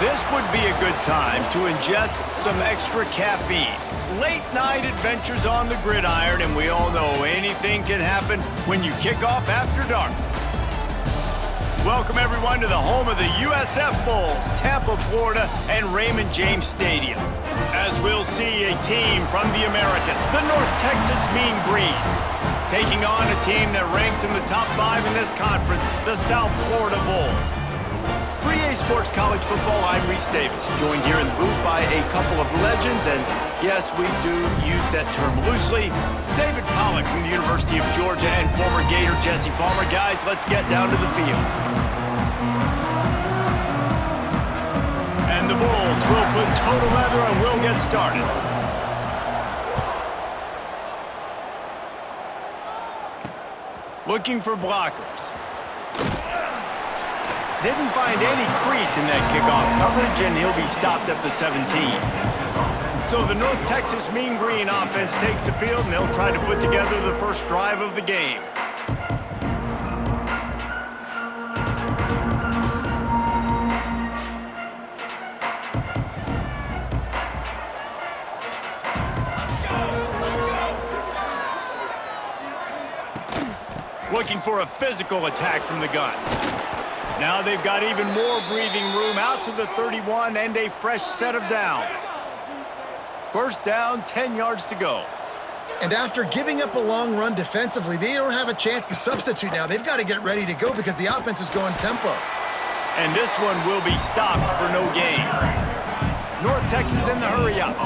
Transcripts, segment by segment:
This would be a good time to ingest some extra caffeine. Late night adventures on the gridiron, and we all know anything can happen when you kick off after dark. Welcome everyone to the home of the USF Bulls, Tampa, Florida, and Raymond James Stadium. As we'll see a team from the American, the North Texas Mean Green, taking on a team that ranks in the top 5 in this conference, the South Florida Bulls. For EA Sports College Football, I'm Reese Davis, joined here in the booth by a couple of legends, and yes, we do use that term loosely. David Pollack from the University of Georgia and former Gator Jesse Palmer. Guys, let's get down to the field. And the Bulls will put total leather and we'll get started. Looking for blockers. Didn't find any crease in that kickoff coverage, and he'll be stopped at the 17. So the North Texas Mean Green offense takes the field, and they'll try to put together the first drive of the game. Looking for a physical attack from the gun. Now they've got even more breathing room out to the 31 and a fresh set of downs. First down, 10 yards to go. And after giving up a long run defensively, they don't have a chance to substitute now. They've got to get ready to go because the offense is going tempo. And this one will be stopped for no gain. North Texas in the hurry-up.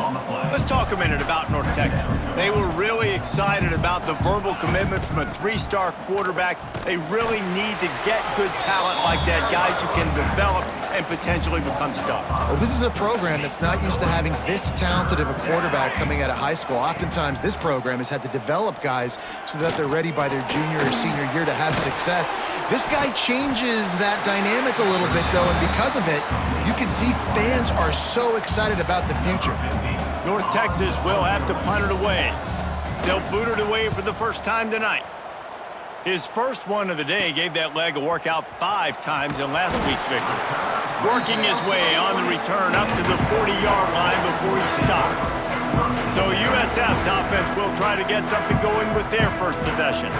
Let's talk a minute about North Texas. They were really excited about the verbal commitment from a 3-star quarterback. They really need to get good talent like that, guys who can develop and potentially become stars. Well, this is a program that's not used to having this talented of a quarterback coming out of high school. Oftentimes, this program has had to develop guys so that they're ready by their junior or senior year to have success. This guy changes that dynamic a little bit, though, and because of it, you can see fans are so excited about the future. North Texas will have to punt it away. They'll boot it away for the first time tonight. His first one of the day gave that leg a workout 5 times in last week's victory. Working his way on the return up to the 40-yard line before he stopped. So USF's offense will try to get something going with their first possession.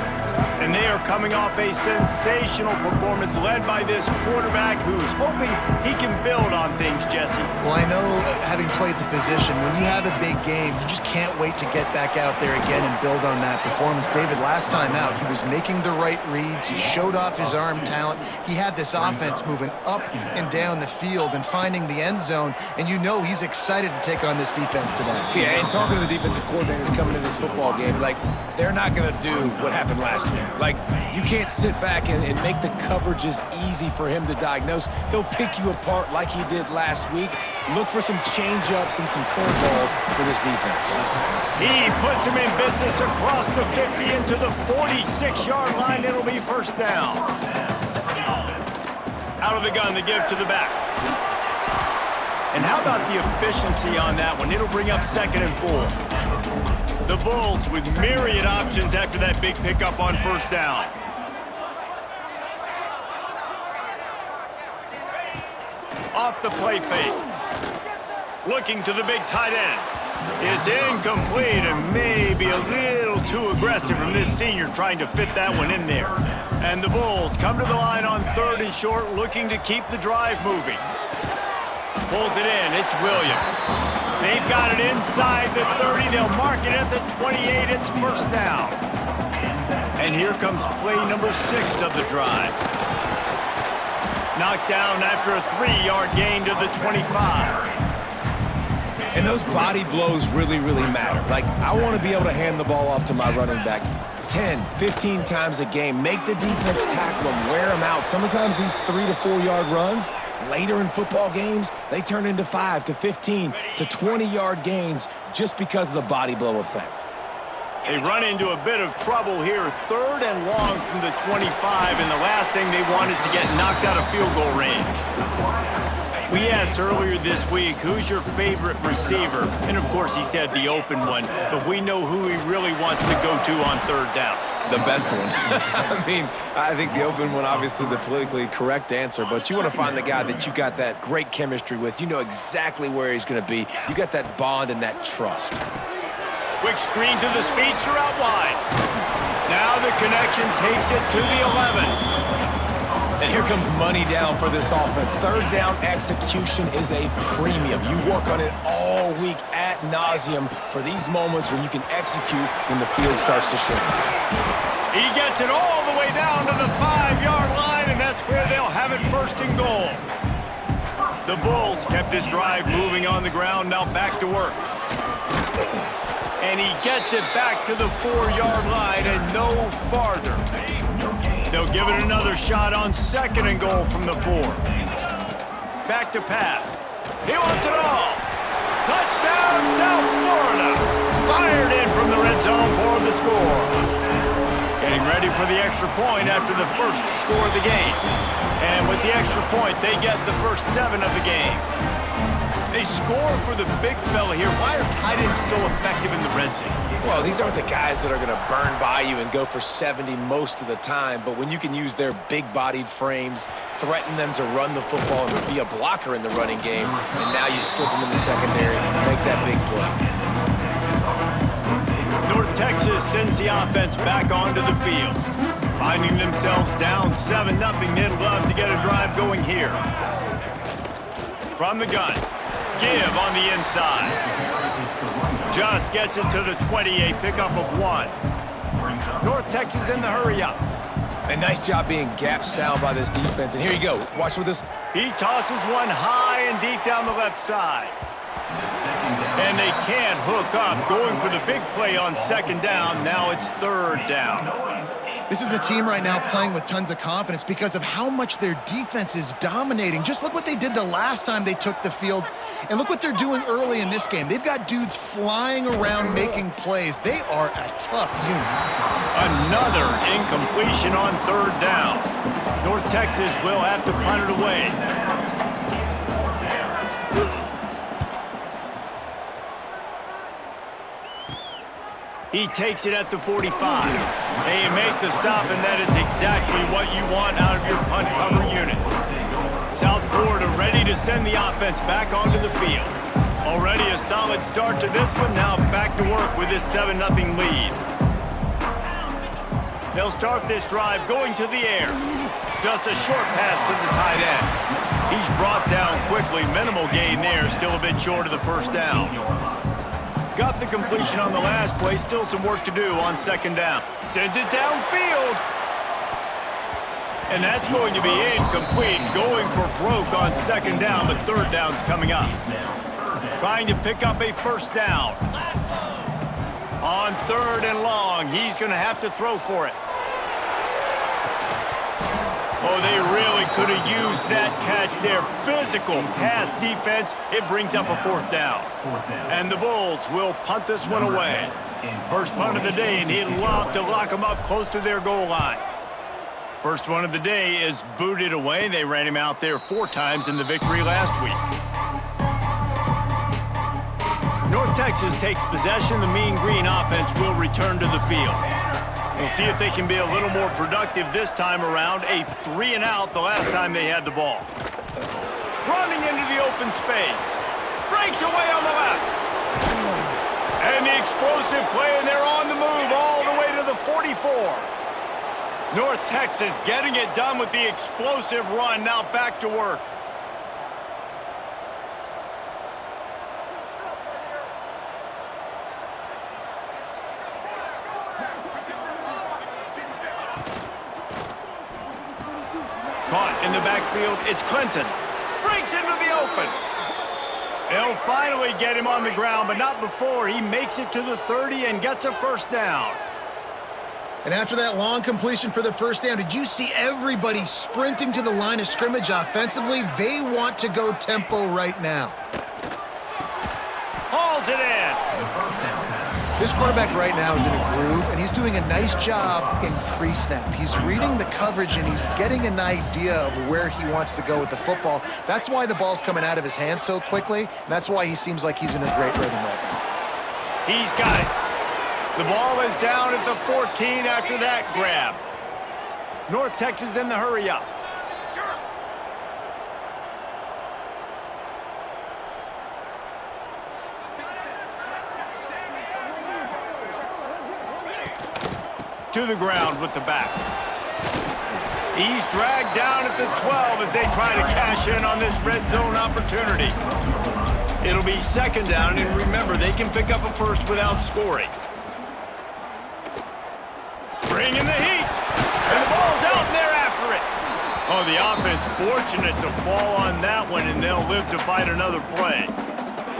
And they are coming off a sensational performance led by this quarterback who's hoping he can build on things, Jesse. Well, I know, having played the position, when you have a big game, you just can't wait to get back out there again and build on that performance. David, last time out, he was making the right reads. He showed off his arm talent. He had this offense moving up and down the field and finding the end zone, and you know he's excited to take on this defense today. Yeah, and talking to the defensive coordinators coming into this football game, like, they're not going to do what happened last week. Like, you can't sit back and make the coverages easy for him to diagnose. He'll pick you apart like he did last week. Look for some change-ups and some curveballs for this defense. He puts him in business across the 50 into the 46-yard line. It'll be first down. Out of the gun to give to the back. And how about the efficiency on that one? It'll bring up 2nd and 4. The Bulls with myriad options after that big pickup on first down. Off the play fake. Looking to the big tight end. It's incomplete and maybe a little too aggressive from this senior trying to fit that one in there. And the Bulls come to the line on 3rd and short, looking to keep the drive moving. Pulls it in. It's Williams. They've got it inside the 30. They'll mark it at the 28. It's first down. And here comes play number 6 of the drive. Knocked down after a 3-yard gain to the 25. And those body blows really, really matter. Like, I want to be able to hand the ball off to my running back 10, 15 times a game. Make the defense tackle them, wear them out. Sometimes these 3- to 4-yard runs, later in football games, they turn into 5 to 15 to 20-yard gains just because of the body blow effect. They run into a bit of trouble here. 3rd and long from the 25, and the last thing they want is to get knocked out of field goal range. We asked earlier this week, who's your favorite receiver? And of course he said the open one, but we know who he really wants to go to on third down. The best one. I mean, I think the open one, obviously the politically correct answer, but you want to find the guy that you got that great chemistry with. You know exactly where he's going to be. You got that bond and that trust. Quick screen to the speedster out wide. Now the connection takes it to the 11. And here comes money down for this offense. Third down execution is a premium. You work on it all week ad nauseum for these moments when you can execute when the field starts to shrink. He gets it all the way down to the 5-yard line, and that's where they'll have it first and goal. The Bulls kept this drive moving on the ground, now back to work. And he gets it back to the 4-yard line and no farther. They'll give it another shot on second and goal from the 4. Back to pass. He wants it all. Touchdown, South Florida. Fired in from the red zone for the score. Getting ready for the extra point after the first score of the game. And with the extra point, they get the first 7 of the game. They score for the big fella here. Why are tight ends so effective in the red zone? Well, these aren't the guys that are going to burn by you and go for 70 most of the time, but when you can use their big-bodied frames, threaten them to run the football and be a blocker in the running game, and now you slip them in the secondary and make that big play. North Texas sends the offense back onto the field. Finding themselves down 7-0, they'd love to get a drive going here. From the gun. Give on the inside. Just gets it to the 28, pickup of 1. North Texas in the hurry-up. A nice job being gap sound by this defense. And here you go. Watch with this. He tosses one high and deep down the left side. And they can't hook up, going for the big play on second down. Now it's third down. This is a team right now playing with tons of confidence because of how much their defense is dominating. Just look what they did the last time they took the field, and look what they're doing early in this game. They've got dudes flying around making plays. They are a tough unit. Another incompletion on third down. North Texas will have to punt it away. He takes it at the 45. They make the stop, and that is exactly what you want out of your punt cover unit. South Florida ready to send the offense back onto the field. Already a solid start to this one. Now back to work with this 7-0 lead. They'll start this drive going to the air. Just a short pass to the tight end. He's brought down quickly. Minimal gain there. Still a bit short of the first down. Got the completion on the last play. Still some work to do on second down. Sends it downfield. And that's going to be incomplete. Going for broke on second down, but third down's coming up. Trying to pick up a first down. On third and long, he's going to have to throw for it. Oh, they really could have used that catch there. Physical pass defense. It brings up a fourth down. And the Bulls will punt this one away. First punt of the day, and he'd love to lock them up close to their goal line. First one of the day is booted away. They ran him out there 4 times in the victory last week. North Texas takes possession. The Mean Green offense will return to the field. We'll see if they can be a little more productive this time around. A 3-and-out the last time they had the ball. Running into the open space. Breaks away on the left. And the explosive play, and they're on the move all the way to the 44. North Texas getting it done with the explosive run. Now back to work. Caught in the backfield, it's Clinton. Breaks into the open. They'll finally get him on the ground, but not before he makes it to the 30 and gets a first down. And after that long completion for the first down, did you see everybody sprinting to the line of scrimmage offensively? They want to go tempo right now. Hauls it in. This quarterback right now is in a groove, and he's doing a nice job in pre-snap. He's reading the coverage, and he's getting an idea of where he wants to go with the football. That's why the ball's coming out of his hands so quickly, and that's why he seems like he's in a great rhythm right now. He's got it. The ball is down at the 14 after that grab. North Texas in the hurry up. To the ground with the back. He's dragged down at the 12 as they try to cash in on this red zone opportunity. It'll be second down, and remember, they can pick up a first without scoring. Bringing the heat, and the ball's out, and they're after it. Oh, the offense fortunate to fall on that one, and they'll live to fight another play.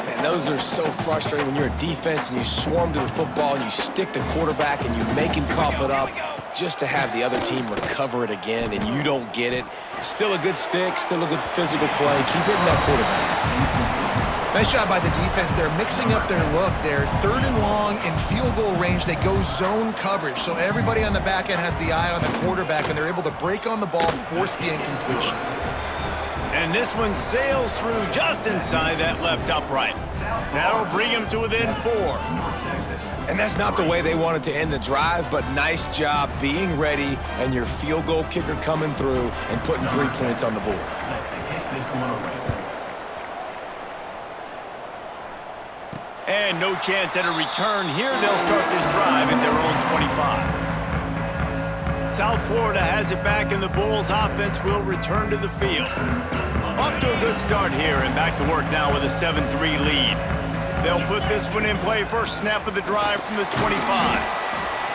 Man, those are so frustrating when you're a defense and you swarm to the football and you stick the quarterback and you make him cough it up just to have the other team recover it again and you don't get it. Still a good stick, still a good physical play. Keep hitting that quarterback. Nice job by the defense. They're mixing up their look. They're 3rd and long in field goal range. They go zone coverage. So everybody on the back end has the eye on the quarterback, and they're able to break on the ball, force the incompletion. And this one sails through just inside that left upright. That'll bring him to within 4. And that's not the way they wanted to end the drive, but nice job being ready and your field goal kicker coming through and putting 3 points on the board. And no chance at a return here. They'll start this drive at their own 25. South Florida has it back, and the Bulls offense will return to the field. Off to a good start here, and back to work now with a 7-3 lead. They'll put this one in play. First snap of the drive from the 25.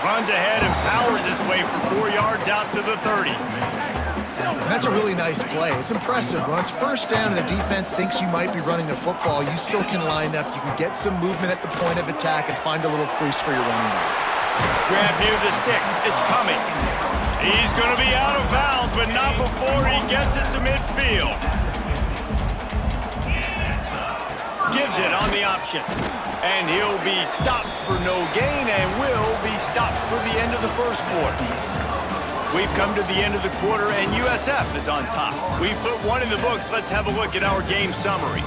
Runs ahead and powers his way for 4 yards out to the 30. And that's a really nice play. It's impressive. When it's first down and the defense thinks you might be running the football, you still can line up. You can get some movement at the point of attack and find a little crease for your running back. Grab near the sticks. It's Cummings. He's going to be out of bounds, but not before he gets it to midfield. Gives it on the option. And he'll be stopped for no gain and will be stopped for the end of the first quarter. We've come to the end of the quarter, and USF is on top. We've put one in the books. Let's have a look at our game summary.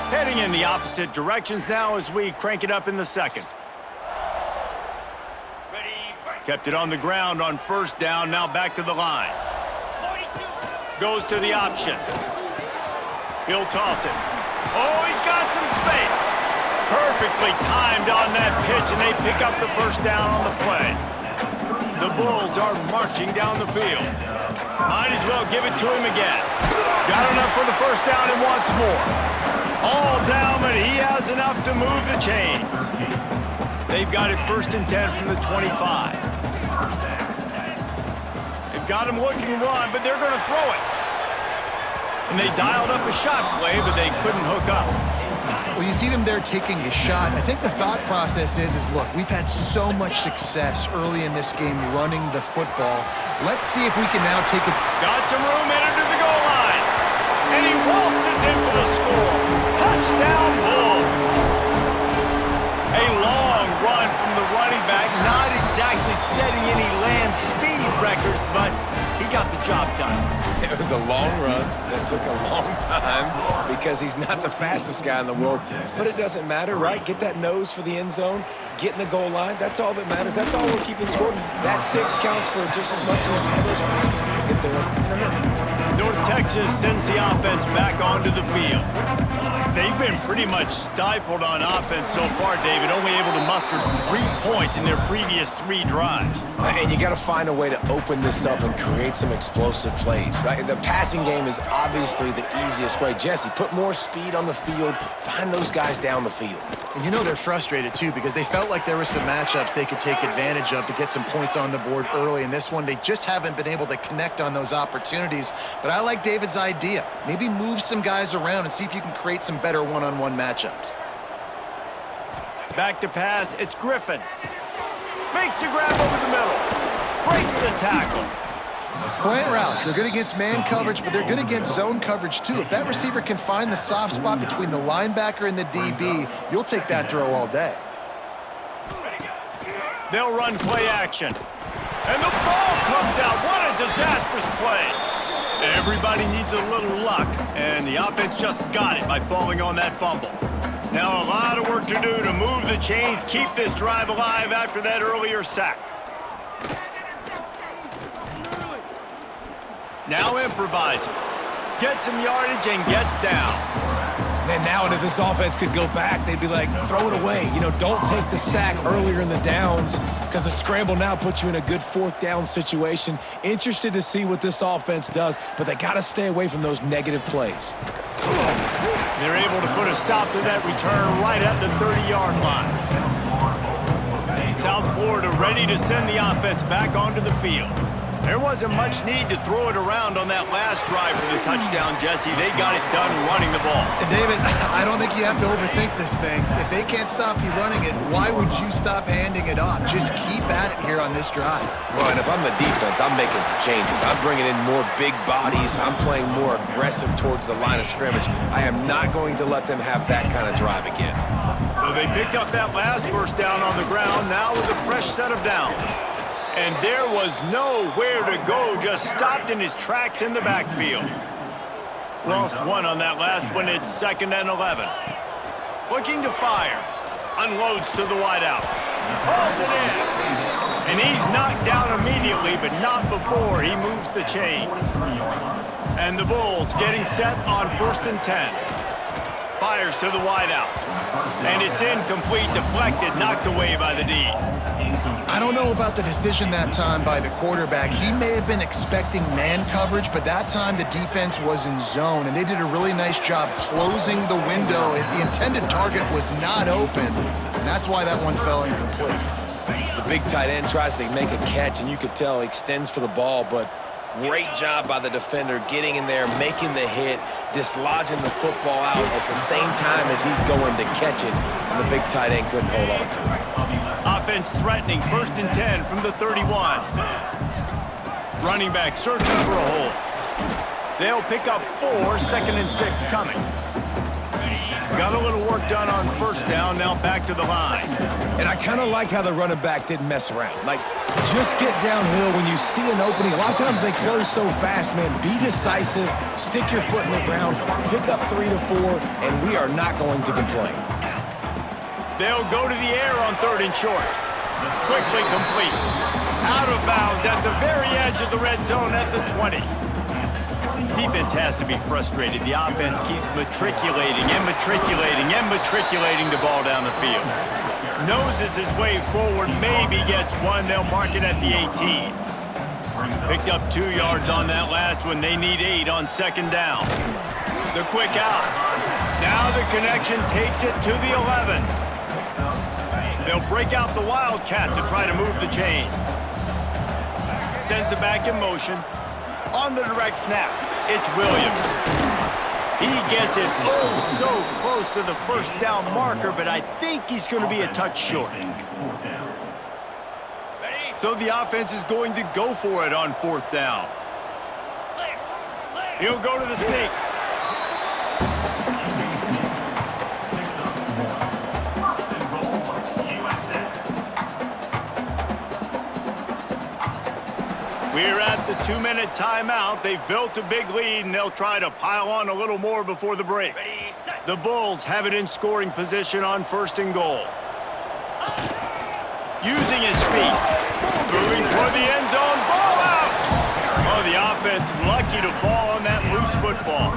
Heading in the opposite directions now as we crank it up in the second. Kept it on the ground on first down, now back to the line. Goes to the option. He'll toss it. Oh, he's got some space. Perfectly timed on that pitch, and they pick up the first down on the play. The Bulls are marching down the field. Might as well give it to him again. Got enough for the first down and wants more. All down, but he has enough to move the chains. They've got it 1st and 10 from the 25. They've got him looking to run, but they're going to throw it. And they dialed up a shot play, but they couldn't hook up. Well, you see them there taking a shot. I think the thought process is look, we've had so much success early in this game running the football. Let's see if we can now take it. Got some room in to the goal line. And he waltzes in for the score. Touchdown, Bulls. A long run from the running back, not exactly setting any land speed records, but he got the job done. It was a long run that took a long time because he's not the fastest guy in the world. But it doesn't matter, right? Get that nose for the end zone, get in the goal line. That's all that matters. That's all we're keeping score. That 6 counts for just as much as all those fast guys that get there in a hurry. North Texas sends the offense back onto the field. They've been pretty much stifled on offense so far, David, only able to muster 3 points in their previous 3 drives. And you got to find a way to open this up and create some explosive plays. The passing game is obviously the easiest way. Jesse, put more speed on the field. Find those guys down the field. And you know they're frustrated, too, because they felt like there were some matchups they could take advantage of to get some points on the board early. In this one, they just haven't been able to connect on those opportunities. But I like David's idea. Maybe move some guys around and see if you can create some better one-on-one matchups. Back to pass, it's Griffin. Makes the grab over the middle. Breaks the tackle. Slant routes, they're good against man coverage, but they're good against zone coverage too. If that receiver can find the soft spot between the linebacker and the DB, you'll take that throw all day. They'll run play action. And the ball comes out. What a disastrous play. Everybody needs a little luck, and the offense just got it by falling on that fumble. Now a lot of work to do to move the chains, keep this drive alive after that earlier sack. Now improvising. Gets some yardage and gets down. And now if this offense could go back, they'd be like, throw it away. You know, don't take the sack earlier in the downs because the scramble now puts you in a good fourth down situation. Interested to see what this offense does, but they got to stay away from those negative plays. They're able to put a stop to that return right at the 30-yard line. South Florida ready to send the offense back onto the field. There wasn't much need to throw it around on that last drive for the touchdown, Jesse. They got it done running the ball. And David, I don't think you have to overthink this thing. If they can't stop you running it, why would you stop handing it off? Just keep at it here on this drive. Well, and if I'm the defense, I'm making some changes. I'm bringing in more big bodies. I'm playing more aggressive towards the line of scrimmage. I am not going to let them have that kind of drive again. So they picked up that last first down on the ground, now with a fresh set of downs. And there was nowhere to go, just stopped in his tracks in the backfield. Lost one on that last one. It's 2nd and 11. Looking to fire. Unloads to the wideout. Hauls it in. And he's knocked down immediately, but not before he moves the chains. And the Bulls getting set on 1st and 10. Fires to the wideout. And it's incomplete, deflected, knocked away by the D. I don't know about the decision that time by the quarterback. He may have been expecting man coverage, but that time the defense was in zone, and they did a really nice job closing the window. The intended target was not open, and that's why that one fell incomplete. The big tight end tries to make a catch, and you could tell he extends for the ball, but great job by the defender getting in there, making the hit, dislodging the football out at the same time as he's going to catch it, and the big tight end couldn't hold on to it. Offense threatening, 1st and 10 from the 31. Running back searching for a hole. They'll pick up 4, 2nd and 6 coming. Got a little work done on 1st down, now back to the line. And I kind of like how the running back didn't mess around. Like, just get downhill when you see an opening. A lot of times they close so fast, man. Be decisive, stick your foot in the ground, pick up 3 to 4, and we are not going to complain. They'll go to the air on 3rd and short. Quickly complete. Out of bounds at the very edge of the red zone at the 20. Defense has to be frustrated. The offense keeps matriculating and matriculating and matriculating the ball down the field. Noses his way forward, maybe gets one. They'll mark it at the 18. Picked up 2 yards on that last one. They need 8 on 2nd down. The quick out. Now the connection takes it to the 11. They'll break out the Wildcat to try to move the chains. Sends it back in motion. On the direct snap, it's Williams. He gets it so close to the 1st down marker, but I think he's going to be a touch short. So the offense is going to go for it on 4th down. He'll go to the sneak. We're at the 2-minute timeout. They've built a big lead, and they'll try to pile on a little more before the break. The Bulls have it in scoring position on 1st and goal. Using his feet. Moving toward the end zone. Ball out! Oh, the offense lucky to fall on that loose football.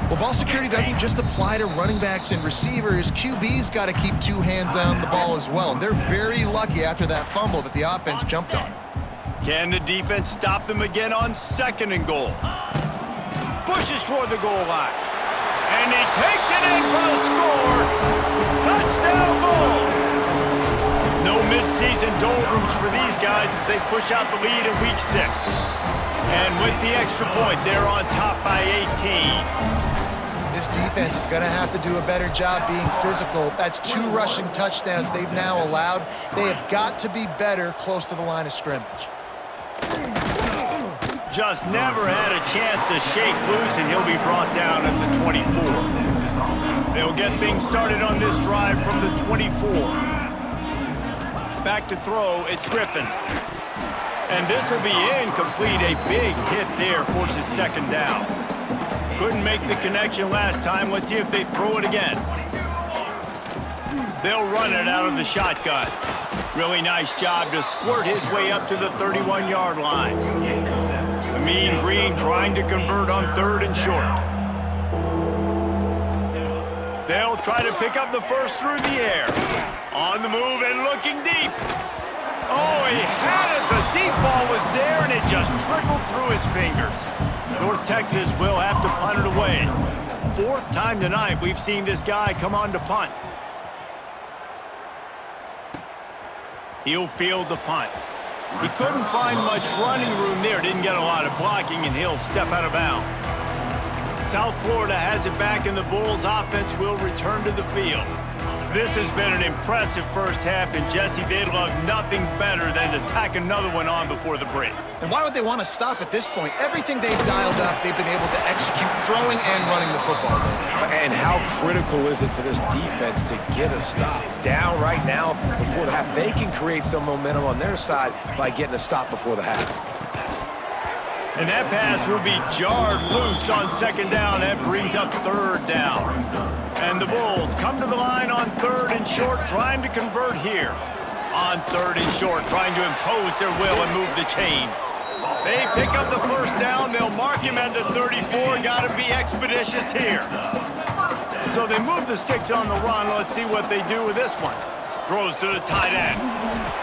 Well, ball security doesn't just apply to running backs and receivers. QB's got to keep 2 hands on the ball as well, and they're very lucky after that fumble that the offense jumped on. Can the defense stop them again on 2nd and goal? Pushes toward the goal line. And he takes it in for the score. Touchdown Bulls! No midseason doldrums for these guys as they push out the lead in week 6. And with the extra point, they're on top by 18. This defense is going to have to do a better job being physical. That's 2 rushing touchdowns they've now allowed. They have got to be better close to the line of scrimmage. Just never had a chance to shake loose, and he'll be brought down at the 24. They'll get things started on this drive from the 24. Back to throw, it's Griffin. And this will be incomplete. A big hit there forces second down. Couldn't make the connection last time. Let's see if they throw it again. They'll run it out of the shotgun. Really nice job to squirt his way up to the 31-yard line. The Mean Green trying to convert on 3rd and short. They'll try to pick up the first through the air. On the move and looking deep. Oh, he had it. The deep ball was there, and it just trickled through his fingers. North Texas will have to punt it away. 4th time tonight we've seen this guy come on to punt. He'll field the punt. He couldn't find much running room there. Didn't get a lot of blocking, and he'll step out of bounds. South Florida has it back, and the Bulls offense will return to the field. This has been an impressive first half, and Jesse, they'd love nothing better than to tack another one on before the break. And why would they want to stop at this point? Everything they've dialed up, they've been able to execute throwing and running the football. And how critical is it for this defense to get a stop? Down right now before the half. They can create some momentum on their side by getting a stop before the half. And that pass will be jarred loose on second down. That brings up 3rd down. And the Bulls come to the line on 3rd and short, trying to convert here. On 3rd and short, trying to impose their will and move the chains. They pick up the first down. They'll mark him at the 34. Got to be expeditious here. So they move the sticks on the run. Let's see what they do with this one. Throws to the tight end.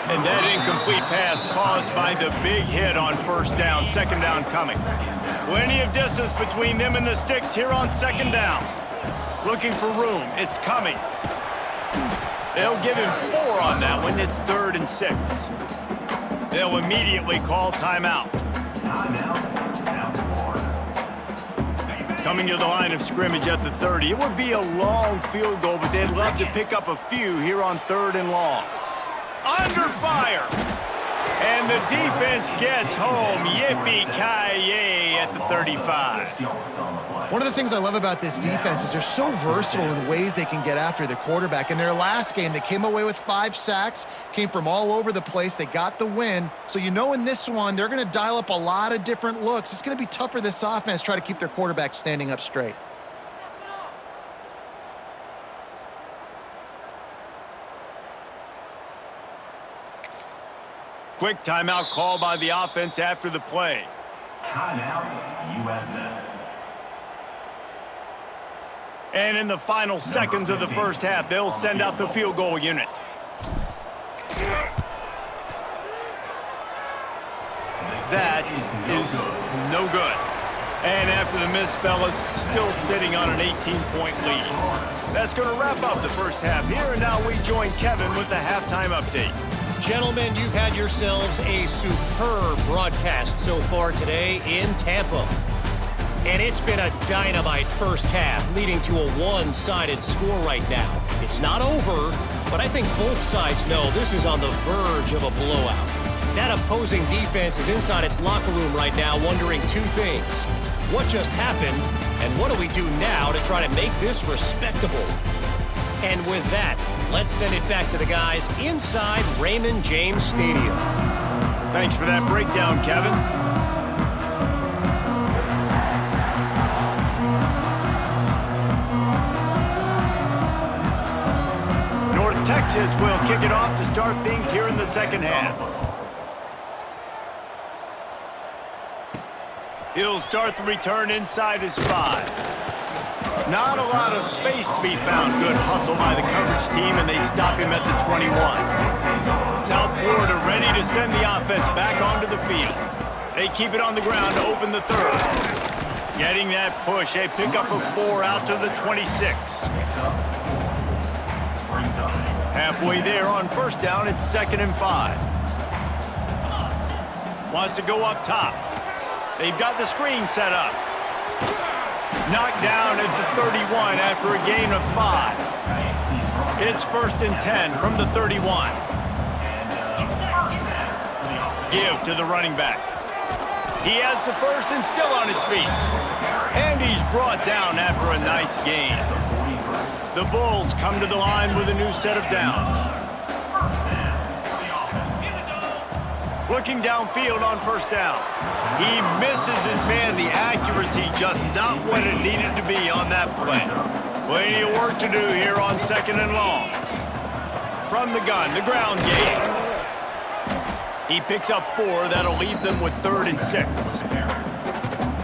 And that incomplete pass caused by the big hit on 1st down. 2nd down coming. Plenty of distance between them and the sticks here on 2nd down. Looking for room. It's Cummings. They'll give him 4 on that one. It's 3rd and 6. They'll immediately call timeout. Coming to the line of scrimmage at the 30. It would be a long field goal, but they'd love to pick up a few here on 3rd and long. Under fire. And the defense gets home. Yippee-ki-yay at the 35. One of the things I love about this defense is they're so versatile in the ways they can get after the quarterback. In their last game, they came away with 5 sacks, came from all over the place. They got the win. So you know in this one, they're going to dial up a lot of different looks. It's going to be tough for this offense to try to keep their quarterback standing up straight. Quick timeout call by the offense after the play. Timeout, USF. And in the final seconds of the first half, they'll send out the field goal unit. That is no good. And after the miss, fellas, still sitting on an 18-point lead. That's going to wrap up the first half here, and now we join Kevin with the halftime update. Gentlemen, you've had yourselves a superb broadcast so far today in Tampa. And it's been a dynamite first half, leading to a one-sided score right now. It's not over, but I think both sides know this is on the verge of a blowout. That opposing defense is inside its locker room right now wondering 2 things. What just happened, and what do we do now to try to make this respectable? And with that, let's send it back to the guys inside Raymond James Stadium. Thanks for that breakdown, Kevin. North Texas will kick it off to start things here in the second half. He'll start the return inside his 5. Not a lot of space to be found. Good hustle by the coverage team, and they stop him at the 21. South Florida ready to send the offense back onto the field. They keep it on the ground to open the 3rd. Getting that push, they pick up a 4 out to the 26. Halfway there on 1st down, it's 2nd and 5. Wants to go up top. They've got the screen set up. Knocked down at the 31 after a gain of 5. It's 1st and 10 from the 31. Give to the running back. He has the first and still on his feet. And he's brought down after a nice gain. The Bulls come to the line with a new set of downs. Looking downfield on first down. He misses his man. The accuracy just not what it needed to be on that play. Plenty of work to do here on second and long. From the gun, the ground game. He picks up 4. That'll leave them with 3rd and 6.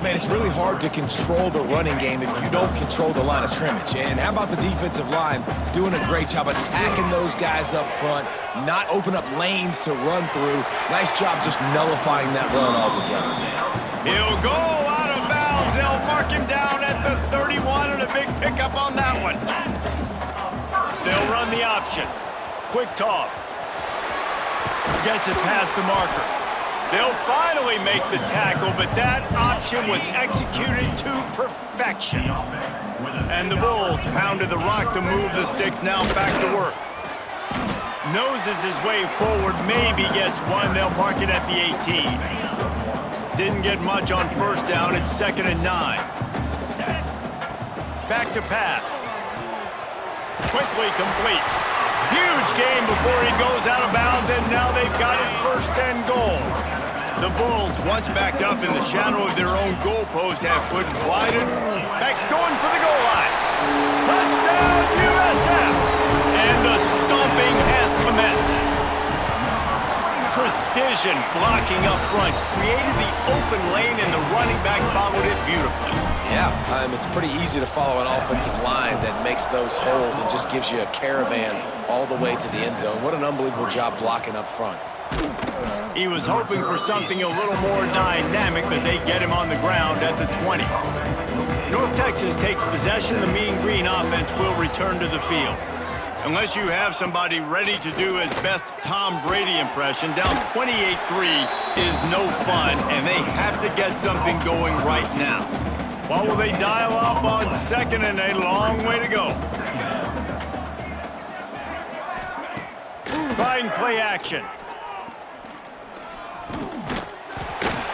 Man, it's really hard to control the running game if you don't control the line of scrimmage. And how about the defensive line doing a great job attacking those guys up front, not open up lanes to run through. Nice job just nullifying that run altogether. He'll go out of bounds. They'll mark him down at the 31 and a big pickup on that one. They'll run the option. Quick toss. Gets it past the marker. They'll finally make the tackle, but that option was executed to perfection. And the Bulls pounded the rock to move the sticks, now back to work. Noses his way forward, maybe gets one. They'll mark it at the 18. Didn't get much on first down. It's 2nd and 9. Back to pass. Quickly complete. Huge gain before he goes out of bounds, and now they've got it 1st and goal. The Bulls, once backed up in the shadow of their own goalpost, have put wide. Backs going for the goal line. Touchdown, USF! And the stomping has commenced. Precision blocking up front created the open lane, and the running back followed it beautifully. Yeah, it's pretty easy to follow an offensive line that makes those holes and just gives you a caravan all the way to the end zone. What an unbelievable job blocking up front. He was hoping for something a little more dynamic, but they get him on the ground at the 20. North Texas takes possession. The Mean Green offense will return to the field. Unless you have somebody ready to do his best Tom Brady impression, down 28-3 is no fun, and they have to get something going right now. What will they dial up on 2nd and a long way to go? Trying play action.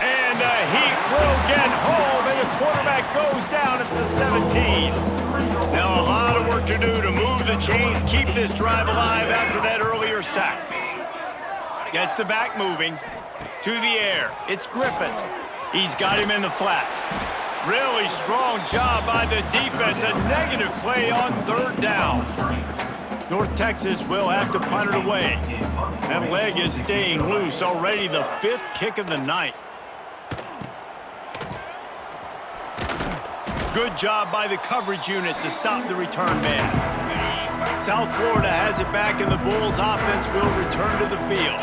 And he will get home, and the quarterback goes down at the 17. Now a lot of work to do to move the chains, keep this drive alive after that earlier sack. Gets the back moving. To the air. It's Griffin. He's got him in the flat. Really strong job by the defense. A negative play on 3rd down. North Texas will have to punt it away. That leg is staying loose. Already the 5th kick of the night. Good job by the coverage unit to stop the return man. South Florida has it back, and the Bulls offense will return to the field.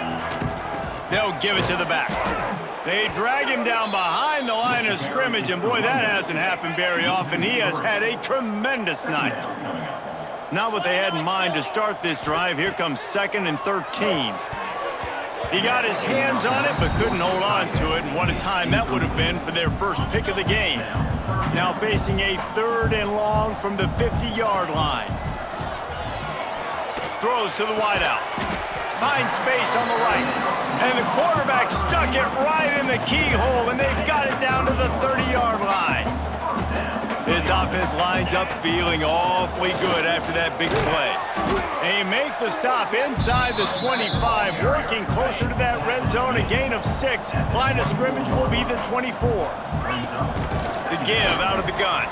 They'll give it to the back. They drag him down behind the line of scrimmage, and boy, that hasn't happened very often. He has had a tremendous night. Not what they had in mind to start this drive. Here comes 2nd and 13. He got his hands on it, but couldn't hold on to it, and what a time that would have been for their first pick of the game. Now facing a 3rd and long from the 50-yard line. Throws to the wideout. Finds space on the right. And the quarterback stuck it right in the keyhole, and they've got it down to the 30-yard line. This offense lines up feeling awfully good after that big play. They make the stop inside the 25, working closer to that red zone, a gain of 6. Line of scrimmage will be the 24. The give out of the gun.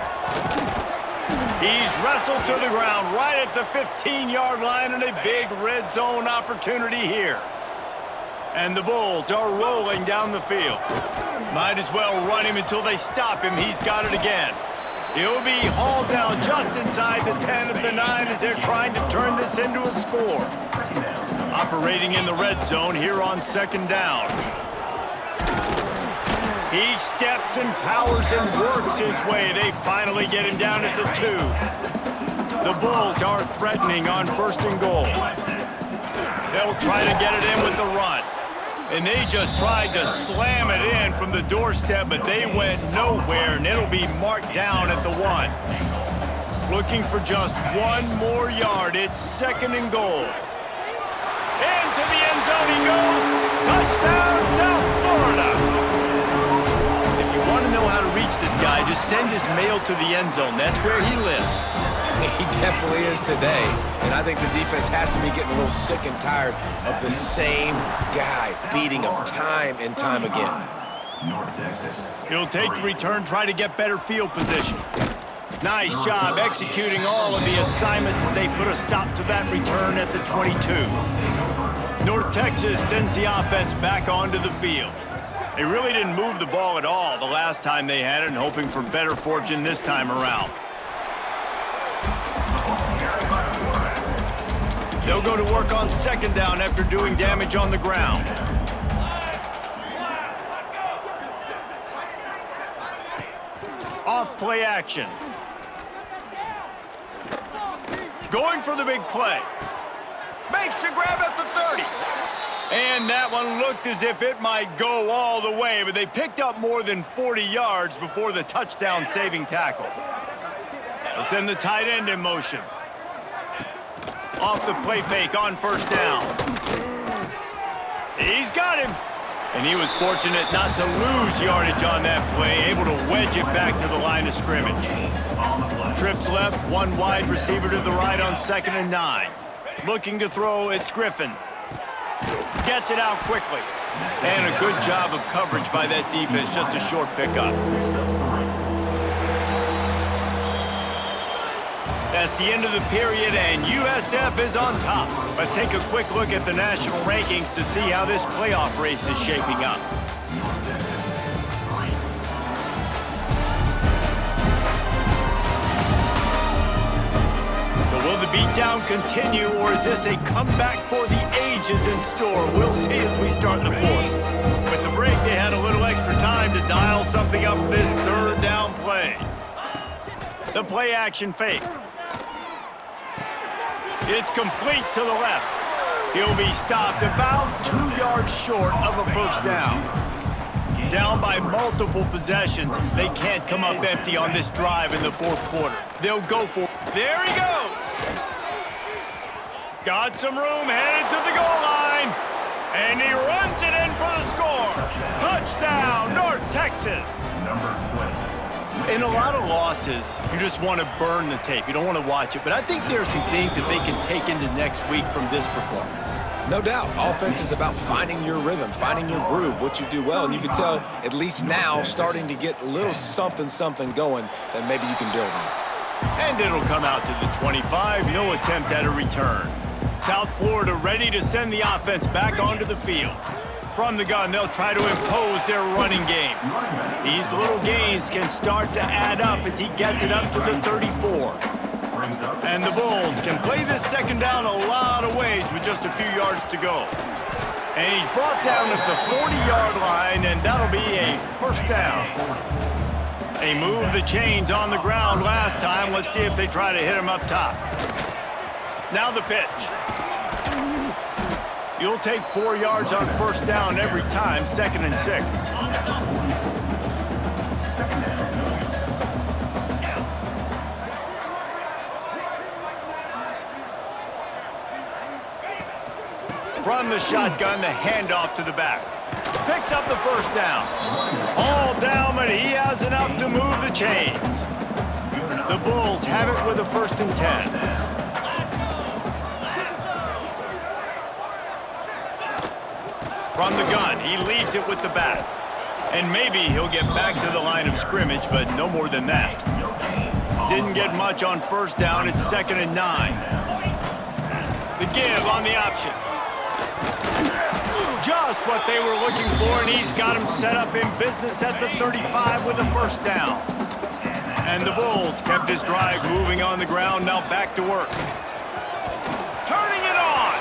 He's wrestled to the ground right at the 15-yard line, and a big red zone opportunity here. And the Bulls are rolling down the field. Might as well run him until they stop him. He's got it again. He'll be hauled down just inside the 10 at the 9 as they're trying to turn this into a score. Operating in the red zone here on 2nd down. He steps and powers and works his way. They finally get him down at the 2. The Bulls are threatening on 1st and goal. They'll try to get it in with the run. And they just tried to slam it in from the doorstep, but they went nowhere, and it'll be marked down at the 1. Looking for just 1 more yard. It's 2nd and goal. Into the end zone he goes. Touchdown, South Florida. reach this guy, just send his mail to the end zone. That's where he lives. He definitely is today. And I think the defense has to be getting a little sick and tired of the same guy beating him time and time again. North Texas. He'll take the return, try to get better field position. Nice job executing all of the assignments as they put a stop to that return at the 22. North Texas sends the offense back onto the field. They really didn't move the ball at all the last time they had it, and hoping for better fortune this time around. They'll go to work on second down after doing damage on the ground. Off play action. Going for the big play. Makes the grab at the 30. And that one looked as if it might go all the way, but they picked up more than 40 yards before the touchdown-saving tackle. They'll send the tight end in motion. Off the play fake on first down. He's got him. And he was fortunate not to lose yardage on that play, able to wedge it back to the line of scrimmage. Trips left, one wide receiver to the right on 2nd and 9. Looking to throw, it's Griffin. Gets it out quickly. And a good job of coverage by that defense, just a short pickup. That's the end of the period, and USF is on top. Let's take a quick look at the national rankings to see how this playoff race is shaping up. So will the beatdown continue, or is this a comeback for the ages in store? We'll see as we start the fourth. With the break, they had a little extra time to dial something up for this third down play. The play action fake. It's complete to the left. He'll be stopped about 2 yards short of a first down. Down by multiple possessions, they can't come up empty on this drive in the fourth quarter. They'll go for it. There he goes. Got some room, headed to the goal line. And he runs it in for the score. Touchdown, North Texas. Number 20. In a lot of losses, you just want to burn the tape. You don't want to watch it. But I think there are some things that they can take into next week from this performance. No doubt. Offense is about finding your rhythm, finding your groove, what you do well. And you can tell, at least now, starting to get a little something going that maybe you can build on. And it'll come out to the 25. No attempt at a return. South Florida ready to send the offense back onto the field. From the gun, they'll try to impose their running game. These little gains can start to add up as he gets it up to the 34. And the Bulls can play this second down a lot of ways with just a few yards to go. And he's brought down at the 40-yard line, and that'll be a first down. They moved the chains on the ground last time. Let's see if they try to hit him up top. Now the pitch. You'll take 4 yards on first down every time, 2nd and 6. From the shotgun, the handoff to the back. Picks up the first down. All down, but he has enough to move the chains. The Bulls have it with a 1st and 10. From the gun, he leaves it with the back. And maybe he'll get back to the line of scrimmage, but no more than that. Didn't get much on first down. It's 2nd and 9. The give on the option. Just what they were looking for, and he's got him set up in business at the 35 with a first down. And the Bulls kept this drive moving on the ground, now back to work. Turning it on!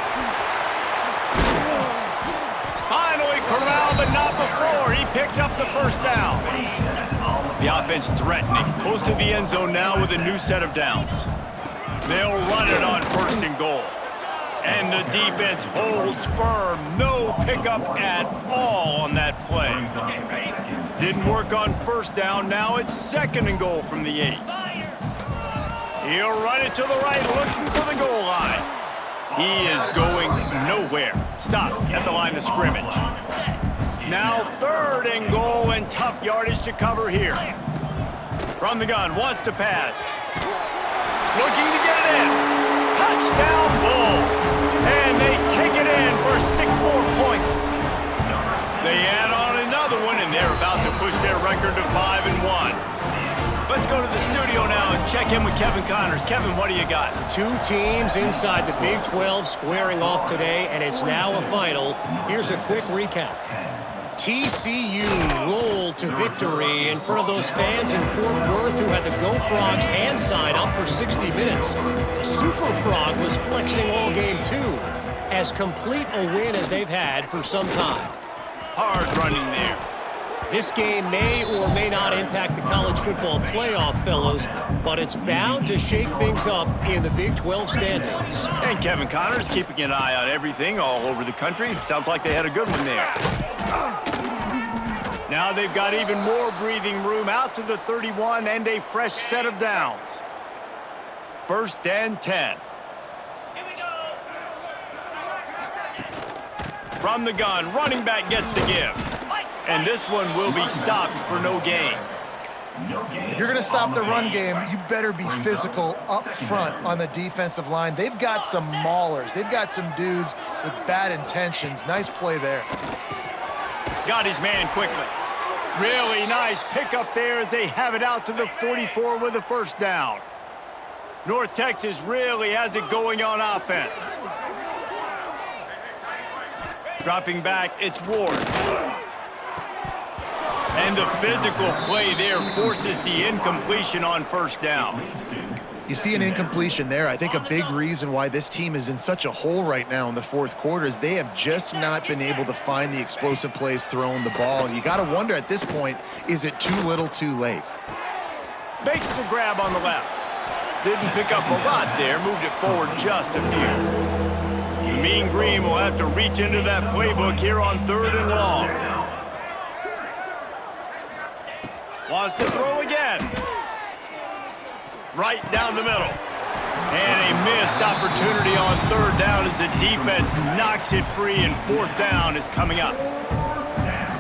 Finally corralled, but not before. He picked up the first down. The offense threatening, close to the end zone now with a new set of downs. They'll run it on 1st and goal. And the defense holds firm. No pickup at all on that play. Didn't work on first down. Now it's 2nd and goal from the 8. He'll run it to the right, looking for the goal line. He is going nowhere. Stop at the line of scrimmage. Now 3rd and goal, and tough yardage to cover here. From the gun, wants to pass. Looking to get it in. Touchdown Bulls. And they take it in for 6 more points. They add on another one, and they're about to push their record to 5-1. Let's go to the studio now and check in with Kevin Connors. Kevin, what do you got? 2 teams inside the Big 12 squaring off today, and it's now a final. Here's a quick recap. TCU rolled to victory in front of those fans in Fort Worth who had the Go Frogs hand sign up for 60 minutes. Super Frog was flexing all game, too. As complete a win as they've had for some time. Hard running there. This game may or may not impact the college football playoff, fellas, but it's bound to shake things up in the Big 12 standings. And Kevin Connors keeping an eye on everything all over the country. Sounds like they had a good one there. Now they've got even more breathing room out to the 31 and a fresh set of downs. 1st and 10. Here we go. From the gun, running back gets to give. And this one will be stopped for no gain. If you're going to stop the run game, you better be physical up front on the defensive line. They've got some maulers. They've got some dudes with bad intentions. Nice play there. Got his man quickly. Really nice pickup there as they have it out to the 44 with a 1st down. North Texas really has it going on offense. Dropping back, it's Ward. And the physical play there forces the incompletion on 1st down. You see an incompletion there. I think a big reason why this team is in such a hole right now in the 4th quarter is they have just not been able to find the explosive plays throwing the ball. And you got to wonder at this point, is it too little too late? Makes the grab on the left. Didn't pick up a lot there, moved it forward just a few. The Mean Green will have to reach into that playbook here on 3rd and long. Wants to throw again. Right down the middle. And a missed opportunity on 3rd down as the defense knocks it free, and 4th down is coming up.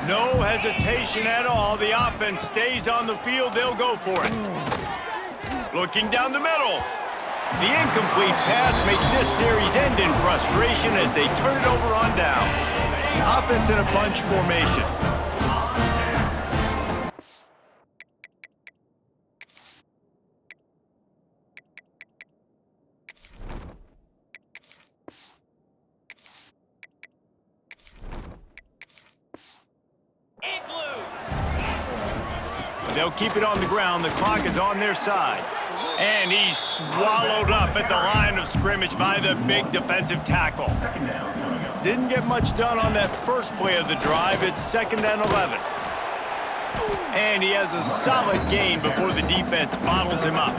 No hesitation at all. The offense stays on the field. They'll go for it. Looking down the middle. The incomplete pass makes this series end in frustration as they turn it over on downs. Offense in a bunch formation. They'll keep it on the ground. The clock is on their side. And he's swallowed up at the line of scrimmage by the big defensive tackle. Didn't get much done on that first play of the drive. It's 2nd and 11. And he has a solid gain before the defense bottles him up.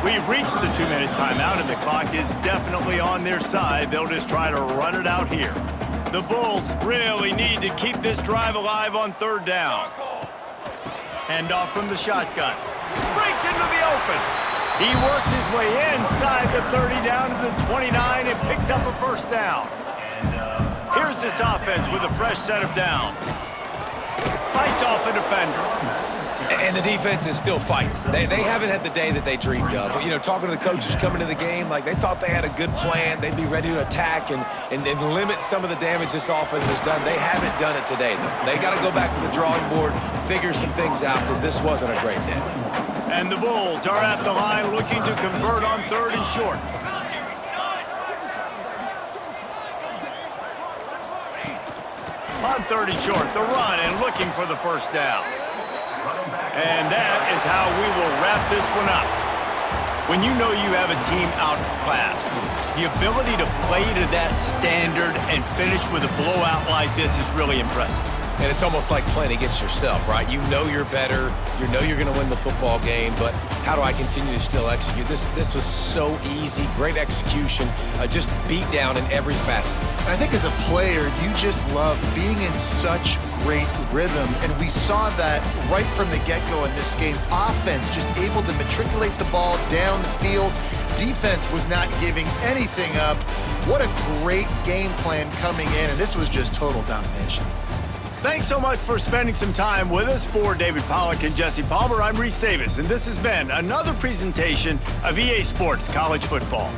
We've reached the 2-minute timeout, and the clock is definitely on their side. They'll just try to run it out here. The Bulls really need to keep this drive alive on 3rd down. Handoff from the shotgun. Breaks into the open. He works his way inside the 30 down to the 29 and picks up a 1st down. Here's this offense with a fresh set of downs. Fights off a defender. And the defense is still fighting. They haven't had the day that they dreamed of. But, you know, talking to the coaches coming to the game, like they thought they had a good plan. They'd be ready to attack and limit some of the damage this offense has done. They haven't done it today, though. They got to go back to the drawing board, figure some things out, because this wasn't a great day. And the Bulls are at the line looking to convert on 3rd and short. On 3rd and short, the run and looking for the 1st down. And that is how we will wrap this one up. When you know you have a team outclassed, the ability to play to that standard and finish with a blowout like this is really impressive. And it's almost like playing against yourself, right? You know you're better. You know you're going to win the football game, but how do I continue to still execute? This was so easy, great execution, just beat down in every facet. I think as a player, you just love being in such great rhythm, and we saw that right from the get-go in this game. Offense just able to matriculate the ball down the field. Defense was not giving anything up. What a great game plan coming in, and this was just total domination. Thanks so much for spending some time with us. For David Pollack and Jesse Palmer, I'm Reese Davis, and this has been another presentation of EA Sports College Football.